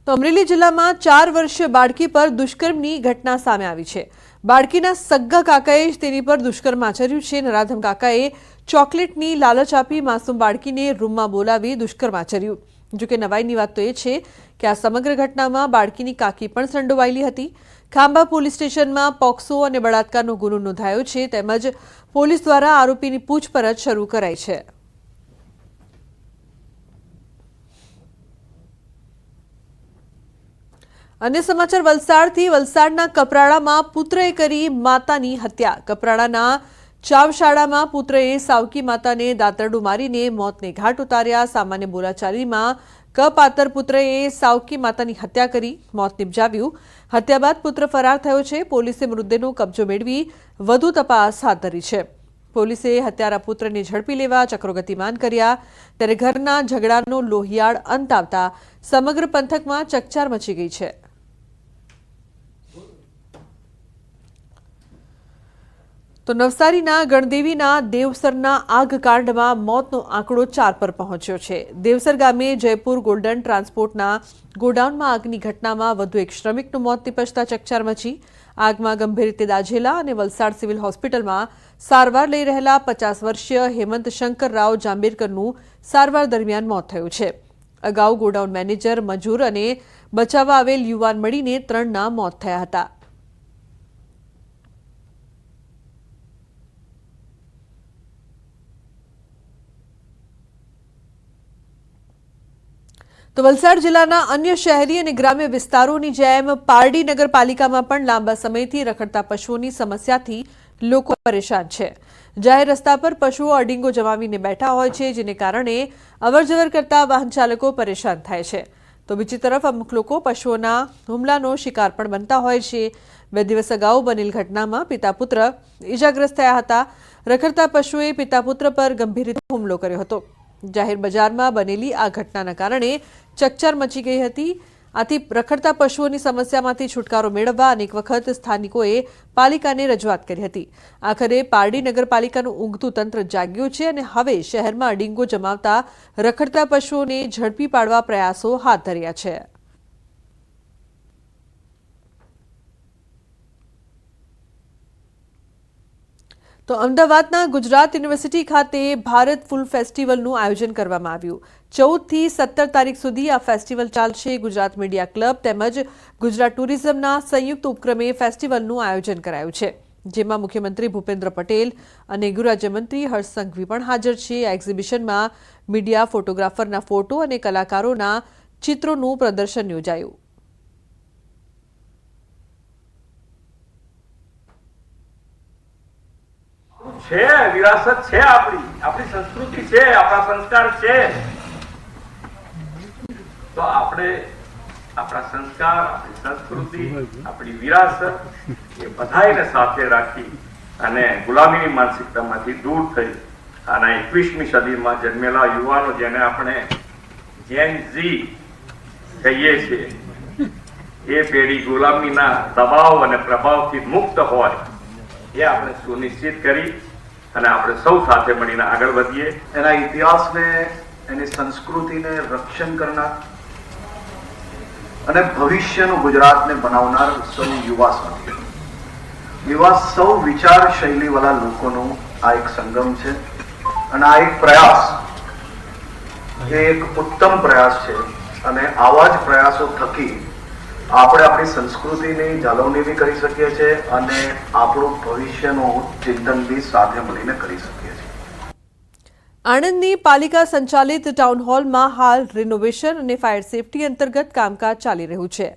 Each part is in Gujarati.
તો અમરેલી જિલ્લામાં 4 વર્ષીય બાળકી પર દુષ્કર્મની ઘટના સામે આવી છે। બાળકીના સગ્ગા કાકાએ જ તેની પર દુષ્કર્મ આચર્યું છે। નરાધમ કાકાએ ચોકલેટની લાલચ આપી માસૂમ બાળકીને રૂમમાં બોલાવી દુષ્કર્મ આચર્યું। જોકે નવાઈની વાત તો એ છે કે આ સમગ્ર ઘટનામાં બાળકીની કાકી પણ સંડોવાયેલી હતી। ખાંભા પોલીસ સ્ટેશનમાં પોક્સો અને બળાત્કારનો ગુનો નોંધાયો છે, તેમજ પોલીસ દ્વારા આરોપીની પૂછપરછ શરૂ કરાઈ છે। अन्य समाचार वलसाडथी वलसाडना कपराड़ामां पुत्रए करी मातानी हत्या। कपराड़ाना चावशाळामां पुत्रए सावकी माताने दातरडું मारीने मौतने घाट उतार्या। सामान्य बोलाचालीमां कपातर पुत्रए सावकी मातानी हत्या करी मौत निपजाव्યું। हत्या बाद पुत्र फरार थयो छे। पोलीसे मृतदेहનો કબજો મેળવી વધુ તપાસ હાથ ધરી છે। પોલીસે હત્યારા પુત્રને ઝડપી લેવા ચક્રો ગતિમાન કર્યા। ત્યારે ઘરના ઝઘડાનો લોહિયાળ અંત આવતા સમગ્ર પંથકમાં ચકચાર મચી ગઈ છે। तो नवसारीना गणदेवीना देवसरना આગકાંડમાં મોતનો આંકડો 4 પર પહોંચ્યો છે। દેવસર ગામે જયપુર ગોલ્ડન ટ્રાન્સપોર્ટના ગોડાઉનમાં આગની ઘટનામાં વધુ એક શ્રમિકનું મોત નિપજતા ચકચાર મચી। આગમાં ગંભીર રીતે દાઝેલા અને વલસાડ સિવિલ હોસ્પિટલમાં સારવાર લઈ રહેલા 50 વર્ષીય હેમંત શંકરરાવ જાંબેરકરનું સારવાર દરમિયાન મોત થયું છે। અગાઉ ગોડાઉન મેનેજર, મજૂર અને બચાવવા આવેલ યુવાન મળીને 3ના મોત થયા હતા। तो वलसाड जिल्लाना अन्य शहरी और ग्राम्य विस्तारों की जेम पारडी नगरपालिकामां पण लांबा समयथी रखड़ता पशुओं की समस्याथी लोको परेशान है। जाहेर रस्ता पर पशुओं अडींगो जमावीने बैठा होय छे, जेने कारणे अवरजवर करता वाहन चालको परेशान थाय छे। तो बीजी तरफ अमुक लोको पशुओना हुमलानो शिकार पण बनता होय छे। 2 दिवस अगाऊ बनेल घटनामां पिता पुत्र इजाग्रस्त थया हता। रखड़ता पशुए पिता पुत्र पर गंभीर रीते हुमलो कर्यो हतो। जाहिर बजारमां बनेली आ घटनाना कारणे चकचार मची गई हती। आथी रखड़ता पशुओनी समस्यामांथी छुटकारो मेळववा अनेक वखत स्थानिकोए पालिकाने रजूआत करी हती। आखरे पारडी नगरपालिकानुं ઊંઘતું तंत्र जाग्युं छे અને હવે શહેરમાં અડીંગો જમાવતા રખડતા પશુઓને ઝડપી પાડવા પ્રયાસો હાથ ધર્યા છે। तो अमदावादना गुजरात यूनिवर्सिटी खाते भारत फूल फेस्टिवलનું आयोजन કરવામાં આવ્યું। 14 થી 17 તારીખ સુધી આ ફેસ્ટિવલ ચાલશે। ગુજરાત મીડિયા ક્લબ તેમજ ગુજરાત ટુરિઝમના સંયુક્ત ઉપક્રમે ફેસ્ટિવલનું આયોજન કરાયું છે, જેમાં મુખ્યમંત્રી ભૂપેન્દ્ર પટેલ અને ગૃહ રાજ્યમંત્રી હર્ષ સંઘવી પણ હાજર છે। આ એક્ઝિબિશનમાં મીડિયા, ફોટોગ્રાફરના ફોટો અને કલાકારોના ચિત્રોનું પ્રદર્શન યોજાયું। છે વિરાસત છે, આપણી સંસ્કૃતિ છે, આપણા સંસ્કાર છે। તો આપણે આપણા સંસ્કાર, આપણી સંસ્કૃતિ, આપણી વિરાસત એ બધાયને સાથે રાખી અને ગુલામીની માનસિકતામાંથી દૂર થઈ અને 21મી સદીમાં જન્મેલા યુવાનો જેને આપણે જેન ઝી કહીએ છીએ, એ પેઢી ગુલામીના દબાવ અને પ્રભાવથી મુક્ત હોય એ આપણે સુનિશ્ચિત કરી અને આપણે સૌ સાથે મળીને આગળ વધીએ। એના ઇતિહાસને, એની સંસ્કૃતિને રક્ષણ કરનાર અને ભવિષ્યનું ગુજરાતને બનાવનાર સૌ યુવા સાથી, એવા સૌ વિચાર શૈલીવાળા લોકોનો આ એક સંગમ છે અને આ એક પ્રયાસ, એ એક ઉત્તમ પ્રયાસ છે અને આવા જ પ્રયાસો થકી આપણે આપણી સંસ્કૃતિની જાળવણી બી કરી શકીએ છીએ અને આપણું ભવિષ્યનું ચિંતન બી સાથે મળીને કરી શકીએ છીએ। આણંદની પાલિકા સંચાલિત ટાઉન હોલમાં હાલ રિનોવેશન અને ફાયર સેફટી અંતર્ગત કામકાજ ચાલી રહ્યું છે,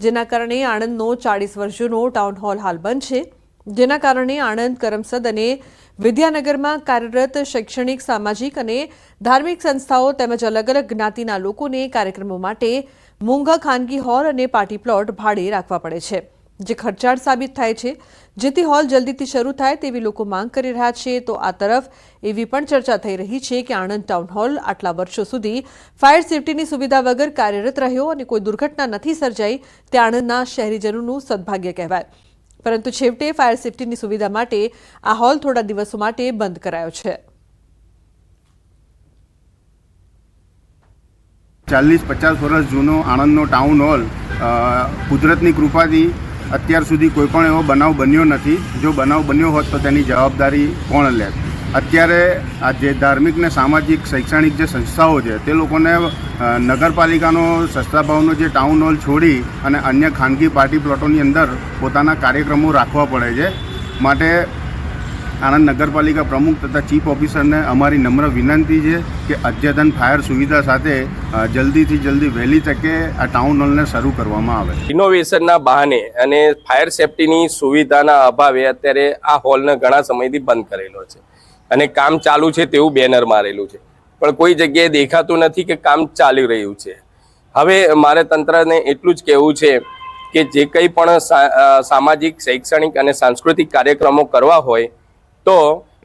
જેના કારણે આણંદનો 40 વર્ષ જૂનો ટાઉન હોલ હાલ બંધ છે। જેના કારણે આણંદ, કરમસદ અને વિદ્યાનગરમાં કાર્યરત શૈક્ષણિક, સામાજિક અને ધાર્મિક સંસ્થાઓ તેમજ અલગ અલગ જ્ઞાતિના લોકોને કાર્યક્રમો માટે મોંઘા ખાનગી હોલ અને પાર્ટી પ્લોટ ભાડે રાખવા પડે છે, જે ખર્ચાળ સાબિત થાય છે। જેથી હોલ જલ્દીથી શરૂ થાય તેવી લોકો માંગ કરી રહ્યા છે। તો આ તરફ એવી પણ ચર્ચા થઈ રહી છે કે આણંદ ટાઉન હોલ આટલા વર્ષો સુધી ફાયર સેફટીની સુવિધા વગર કાર્યરત રહ્યો અને કોઈ દુર્ઘટના નથી સર્જાઈ તે આણંદના શહેરીજનોનું સદભાગ્ય કહેવાય। પરંતુ છેવટે ફાયર સેફટીની સુવિધા માટે આ હોલ થોડા દિવસો માટે બંધ કરાયો છે। 40-50 વર્ષ જૂનો આણંદનો ટાઉન હોલ કુદરતની કૃપાથી અત્યાર સુધી કોઈ પણ એવો બનાવ બન્યો નથી. જો બનાવ બન્યો હોત તો તેની જવાબદારી કોણ લે? અત્યારે આ જે ધાર્મિક ને સામાજિક શૈક્ષણિક જે સંસ્થાઓ છે તે લોકોને નગરપાલિકાનો સસ્તા ભાવનો જે ટાઉન હોલ છોડી અને અન્ય ખાનગી પાર્ટી પ્લોટોની અંદર પોતાના કાર્યક્રમો રાખવા પડે છે. માટે આણંદ નગરપાલિકા પ્રમુખ તથા ચીફ ઓફિસરને અમારી નમ્ર વિનંતી છે કે અદ્યતન ફાયર સુવિધા સાથે જલ્દીથી જલ્દી વહેલી તકે આ ટાઉન હોલને શરૂ કરવામાં આવે. ઇનોવેશનના બહાને અને ફાયર સેફટીની સુવિધાના અભાવે અત્યારે આ હોલને ઘણા સમયથી બંધ કરેલો છે અને કામ ચાલુ છે તેવું બેનર મારેલું છે, પણ કોઈ જગ્યાએ દેખાતું નથી કે કામ ચાલી રહ્યું છે. હવે મારે તંત્રને એટલું જ કહેવું છે કે જે કંઈ પણ સામાજિક શૈક્ષણિક અને સાંસ્કૃતિક કાર્યક્રમો કરવા હોય તો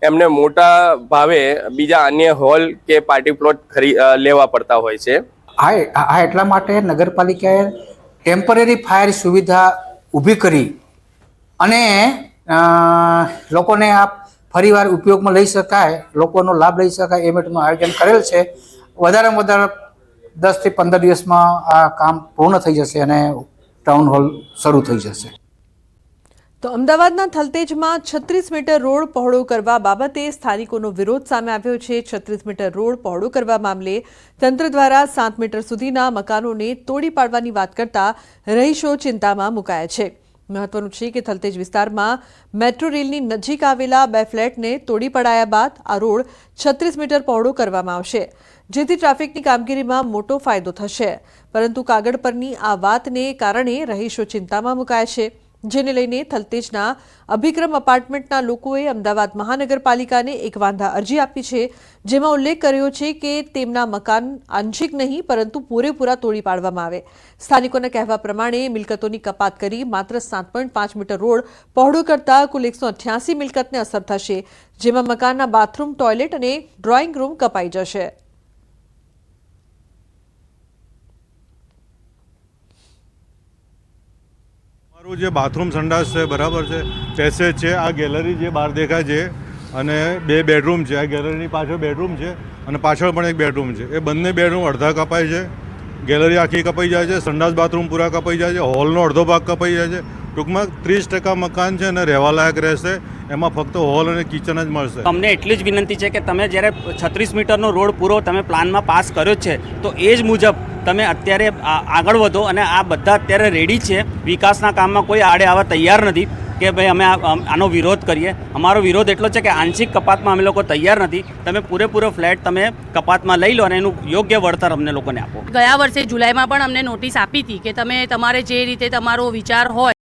એમને મોટા ભાવે બીજા અન્ય હોલ કે પાર્ટી પ્લોટ લેવા પડતા હોય છે. આ એટલા માટે નગરપાલિકાએ ટેમ્પરરી ફાયર સુવિધા ઊભી કરી અને લોકોને આ ફરીવાર ઉપયોગમાં લઈ શકાય, લોકોનો લાભ લઈ શકાય એ માટેનું આયોજન કરેલ છે. વધારેમાં વધારે 10 થી 15 દિવસમાં આ કામ પૂર્ણ થઈ જશે અને ટાઉન હોલ શરૂ થઈ જશે. તો અમદાવાદના થલતેજમાં 36 મીટર રોડ પહોળો કરવા બાબતે સ્થાનિકોનો વિરોધ સામે આવ્યો છે. 36 મીટર રોડ પહોળો કરવા મામલે તંત્ર દ્વારા 7 મીટર સુધીના મકાનોને તોડી પાડવાની વાત કરતા રહીશો ચિંતામાં મુકાયા છે. મહત્વનું છે કે થલતેજ વિસ્તારમાં મેટ્રો રેલની નજીક આવેલા 2 ફ્લેટને તોડી પડાયા બાદ આ રોડ 36 મીટર પહોળો કરવામાં આવશે, જેથી ટ્રાફિકની કામગીરીમાં મોટો ફાયદો થશે. પરંતુ કાગળ પરની આ વાતને કારણે રહીશો ચિંતામાં મુકાયા છે, જેને લઈને થલતેજના અભિક્રમ અપાર્ટમેન્ટના લોકોએ અમદાવાદ મહાનગરપાલિકાને એક વાંધા અરજી આપી છે, જેમાં ઉલ્લેખ કર્યો છે કે તેમના મકાન આંશિક નહીં પરંતુ પૂરેપૂરા તોડી પાડવામાં આવે. સ્થાનિકોના કહેવા પ્રમાણે મિલકતોની કપાત કરી માત્ર 7.5 મીટર રોડ પહોળો કરતા કુલ 188 મિલકતને અસર થશે, જેમાં મકાનના બાથરૂમ, ટોયલેટ અને ડ્રોઈંગ રૂમ કપાઈ જશે. મારું જે બાથરૂમ સંડાસ છે બરાબર છે, પેસેજ છે, આ ગેલેરી જે બહાર દેખાય છે અને 2 બેડરૂમ છે. આ ગેલેરીની પાછળ બેડરૂમ છે અને પાછળ પણ એક બેડરૂમ છે. એ બંને બેડરૂમ અડધા કપાય છે, ગેલેરી આખી કપાઈ જાય છે, સંડાસ બાથરૂમ પૂરા કપાઈ જાય છે, હોલનો અડધો ભાગ કપાઈ જાય છે. ટૂંકમાં 30% મકાન છે અને રહેવા લાયક રહેશે, એમાં ફક્ત હોલ અને કિચન જ મળશે. અમને એટલી જ વિનંતી છે કે તમે જ્યારે 36 મીટરનો રોડ પૂરો તમે પ્લાનમાં પાસ કર્યો છે તો એ જ મુજબ તમે અત્યારે આગળ વધો અને આ બધા અત્યારે રેડી છે. વિકાસના કામમાં કોઈ આડે આવવા તૈયાર નથી કે ભાઈ અમે આનો વિરોધ કરીએ. અમારો વિરોધ એટલો છે કે આંશિક કપાતમાં અમે લોકો તૈયાર નથી. તમે પૂરેપૂરો ફ્લેટ તમે કપાતમાં લઈ લો અને એનું યોગ્ય વળતર અમને લોકોને આપો. ગયા વર્ષે જુલાઈમાં પણ અમને નોટિસ આપી હતી કે તમે તમારે જે રીતે તમારો વિચાર હોય